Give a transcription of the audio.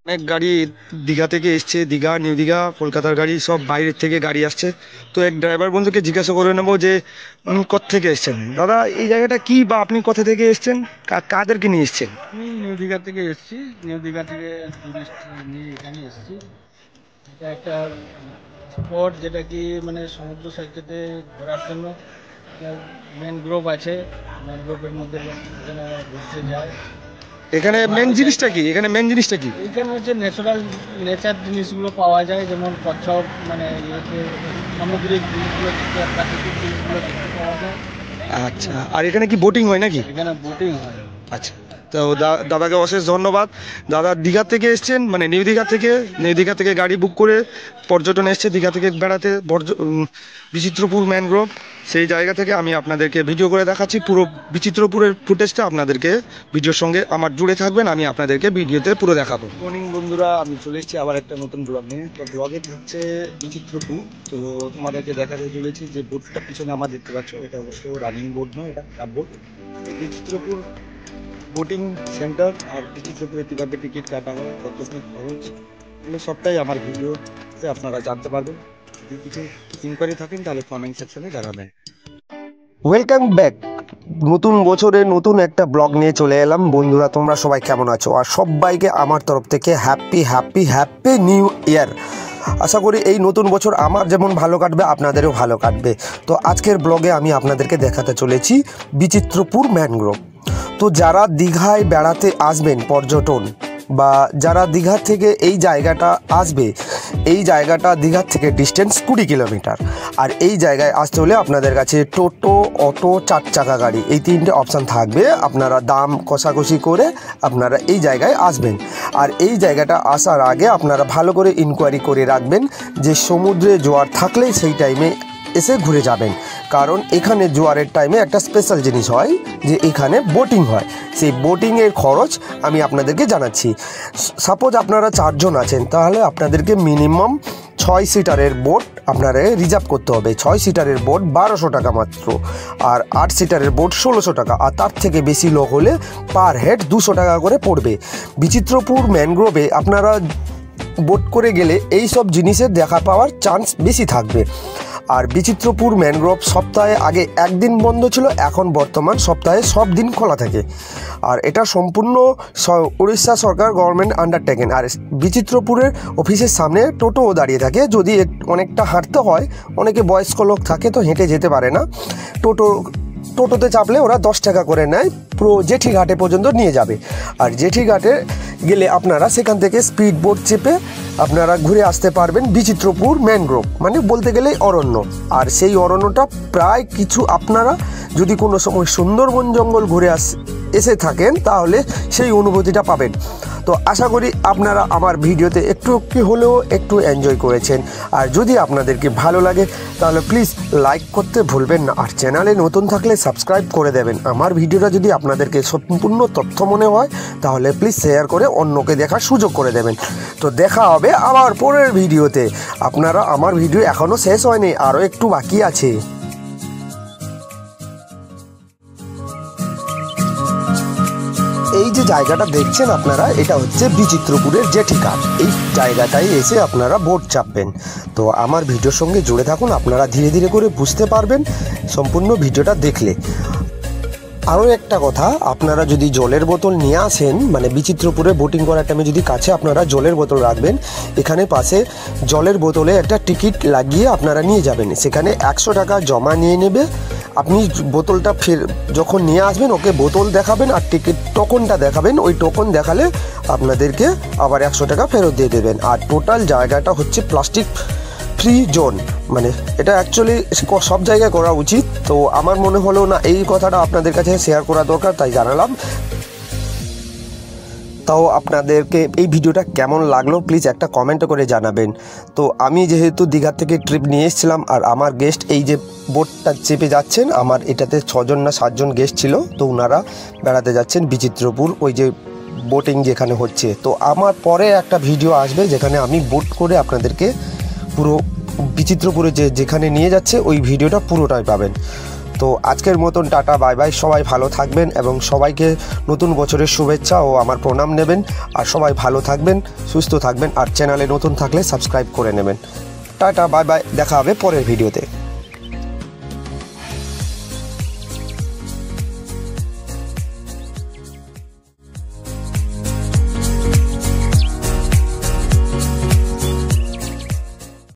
অনেক গাড়ি দীঘা থেকে এসছে, দীঘা, নিউ দীঘা, কলকাতার গাড়ি, সব বাইরের থেকে গাড়ি আসছে। তো এক ড্রাইভার বন্ধুকে জিজ্ঞাসা করে নেবো যে কোত্থেকে এসছেন দাদা, এই জায়গাটা কি, বা আপনি কোথা থেকে এসছেন, কাদেরকে নিয়ে এসছেন? আমি নিউ দীঘা থেকে এসেছি। নিউ দীঘা থেকে টুরিস্ট নিয়ে এখানে এসেছি। এটা একটা স্পট যেটা কি মানে সমুদ্র সৈকতে ঘোরার জন্য। ম্যানগ্রোভ আছে, ম্যানগ্রোভের মধ্যে লোক এখানে ঘুরতে যায়। এখানে মেন জিনিসটা কি, এখানে মেন জিনিসটা কি? এখানে হচ্ছে ন্যাচারাল নেচার জিনিসগুলো পাওয়া যায়, যেমন কচ্ছপ, মানে ইয়েতে সামুদ্রিক জিনিসগুলো দেখতে, প্রাকৃতিক জিনিসগুলো দেখতে পাওয়া যায়। আচ্ছা, আর এখানে কি বোটিং হয় নাকি? এখানে বোটিং হয়। আচ্ছা, তো দাদাকে অশেষ ধন্যবাদ। দাদা দীঘা থেকে এসছেন, মানে নিউ দীঘা থেকে গাড়ি বুক করে পর্যটন এসছে দীঘা থেকে বেড়াতে, বিচিত্রপুর ম্যানগ্রোভ। সেই জায়গা থেকে আমি আপনাদেরকে ভিডিও করে দেখাচ্ছি। পুরো বিচিত্রপুরের ফুটেজটা আপনাদেরকে ভিডিওর সঙ্গে আমার জুড়ে থাকবেন, আমি আপনাদেরকে ভিডিওতে পুরো দেখাবো। মর্নিং বন্ধুরা, আমি চলে এসেছি আবার একটা নতুন ব্লগ নিয়ে। তো ব্লগে হচ্ছে বিচিত্রপুর। তো তোমাদেরকে দেখাতে চলেছি যে বোটটা পিছনে আমার দেখতে পাচ্ছ, এটা অবশ্য রানিং বোট নয়, এটা club boat. Bichitrapur boating centre আর বিচিত্রপুরে কীভাবে টিকিট কাটা হয়, কত খরচ, এগুলো সবটাই আমার ভিডিওতে আপনারা জানতে পারবেন। যদি কিছু ইনকোয়ারি থাকেন তাহলে কমেন্ট সেকশনে জানাবেন। Welcome back. নতুন বছরে নতুন একটা ব্লগ নিয়ে চলে এলাম। বন্ধুরা, তোমরা সবাই কেমন আছো? আর সবাইকে আমার তরফ থেকে happy happy happy new year. আশা করি এই নতুন বছর আমার যেমন ভালো কাটবে, আপনাদেরও ভালো কাটবে। তো আজকের ব্লগে আমি আপনাদেরকে দেখাতে চলেছি বিচিত্রপুর ম্যানগ্রোভ। তো যারা দীঘায় বেড়াতে আসবেন, পর্যটন, বা যারা দীঘা থেকে এই জায়গাটা আসবে, এই জায়গাটা দীঘার থেকে ডিস্টেন্স 20 কিলোমিটার। আর এই জায়গায় আসতে হলে আপনাদের কাছে টোটো, অটো, 4 চাকা গাড়ি, এই 3টে অপশান থাকবে। আপনারা দাম কষাকষি করে আপনারা এই জায়গায় আসবেন। আর এই জায়গাটা আসার আগে আপনারা ভালো করে ইনকোয়ারি করে রাখবেন যে সমুদ্রে জোয়ার থাকলে সেই টাইমে এসে ঘুরে যাবেন। কারণ এখানে জোয়ারের টাইমে একটা স্পেশাল জিনিস হয়, যে এখানে বোটিং হয়। সেই বোটিংয়ের খরচ আমি আপনাদেরকে জানাচ্ছি। সাপোজ আপনারা 4 জন আছেন, তাহলে আপনাদেরকে মিনিমাম 6 সিটারের বোট আপনারা রিজার্ভ করতে হবে। 6 সিটারের বোট 1200 টাকা মাত্র, আর 8 সিটারের বোট 1600 টাকা, আর তার থেকে বেশি লোক হলে পার হেড 200 টাকা করে পড়বে। বিচিত্রপুর ম্যানগ্রোভে আপনারা বোট করে গেলে এই সব জিনিসের দেখা পাওয়ার চান্স বেশি থাকবে। আর বিচিত্রপুর ম্যানগ্রোভ সপ্তাহে আগে একদিন বন্ধ ছিল, এখন বর্তমান সপ্তাহে সব দিন খোলা থাকে। আর এটা সম্পূর্ণ উড়িষ্যা সরকার গভর্নমেন্ট আন্ডারটেকেন। আর বিচিত্রপুরের অফিসের সামনে টোটোও দাঁড়িয়ে থাকে। যদি অনেকটা হাঁটতে হয়, অনেকে বয়স্ক লোক থাকে তো হেঁটে যেতে পারে না, টোটোতে চাপলে ওরা 10 টাকা করে নেয়, পুরো জেঠি ঘাটে পর্যন্ত নিয়ে যাবে। আর জেঠি ঘাটে গেলে আপনারা সেখান থেকে স্পিড বোট চেপে আপনারা ঘুরে আসতে পারবেন বিচিত্রপুর ম্যানগ্রোভ, মানে বলতে গেলে অরণ্য। আর সেই অরণ্যটা প্রায় কিছু, আপনারা যদি কোনো সময় সুন্দরবন জঙ্গল ঘুরে এসে থাকেন তাহলে সেই অনুভূতিটা পাবেন। তো আশা করি আপনারা আমার ভিডিওতে একটু হলেও একটু এনজয় করেছেন। আর যদি আপনাদেরকে ভালো লাগে তাহলে প্লিজ লাইক করতে ভুলবেন না, আর চ্যানেলে নতুন থাকলে সাবস্ক্রাইব করে দেবেন। আমার ভিডিওটা যদি আপনাদেরকে সম্পূর্ণ তথ্য মনে হয় তাহলে প্লিজ শেয়ার করে অন্যকে দেখার সুযোগ করে দেবেন। তো দেখা হবে আবার পরের ভিডিওতে। আপনারা, আমার ভিডিও এখনও শেষ হয়নি, আরও একটু বাকি আছে। এই যে জায়গাটা দেখছেন আপনারা, এটা হচ্ছে বিচিত্রপুরের জেঠি ঘাট। এই জায়গাটায় এসে আপনারা বোট চাপবেন। তো আমার ভিডিওর সঙ্গে জুড়ে থাকুন, আপনারা ধীরে ধীরে করে বুঝতে পারবেন সম্পূর্ণ ভিডিওটা দেখলে। আরও একটা কথা, আপনারা যদি জলের বোতল নিয়ে আসেন, মানে বিচিত্রপুরে বোটিং করার টাইমে যদি কাছে আপনারা জলের বোতল রাখবেন, এখানে পাশে জলের বোতলে একটা টিকিট লাগিয়ে আপনারা নিয়ে যাবেন। সেখানে 100 টাকা জমা নিয়ে নেবে। আপনি বোতলটা যখন নিয়ে আসবেন, ওকে বোতল দেখাবেন আর টিকিট টোকনটা দেখাবেন। ওই টোকন দেখালে আপনাদেরকে আবার 100 টাকা ফেরত দিয়ে দেবেন। আর টোটাল জায়গাটা হচ্ছে প্লাস্টিক ফ্রি জোন, মানে এটা অ্যাকচুয়ালি সব জায়গায় করা উচিত। তো আমার মনে হলো না এই কথাটা আপনাদের কাছে শেয়ার করা দরকার, তাই জানালাম। তাও আপনাদেরকে এই ভিডিওটা কেমন লাগলো প্লিজ একটা কমেন্ট করে জানাবেন। তো আমি যেহেতু দীঘা থেকে ট্রিপ নিয়ে এসেছিলাম, আর আমার গেস্ট এই যে বোটটা চেপে যাচ্ছেন, আমার এটাতে 6 জন না 7 জন গেস্ট ছিল। তো ওনারা বেড়াতে যাচ্ছেন বিচিত্রপুর, ওই যে বোটিং যেখানে হচ্ছে। তো আমার পরে একটা ভিডিও আসবে যেখানে আমি বোট করে আপনাদেরকে পুরো বিচিত্রপুরে যেখানে নিয়ে যাচ্ছে ওই ভিডিওটা পুরোটাই পাবেন। তো আজকের মতন টাটা বাই বাই। সবাই ভালো থাকবেন এবং সবাইকে নতুন বছরের শুভেচ্ছা ও আমার প্রণাম নেবেন। আর সবাই ভালো থাকবেন, সুস্থ থাকবেন, আর চ্যানেলে নতুন থাকলে সাবস্ক্রাইব করে নেবেন। টাটা বাই বাই, দেখা হবে পরের ভিডিওতে।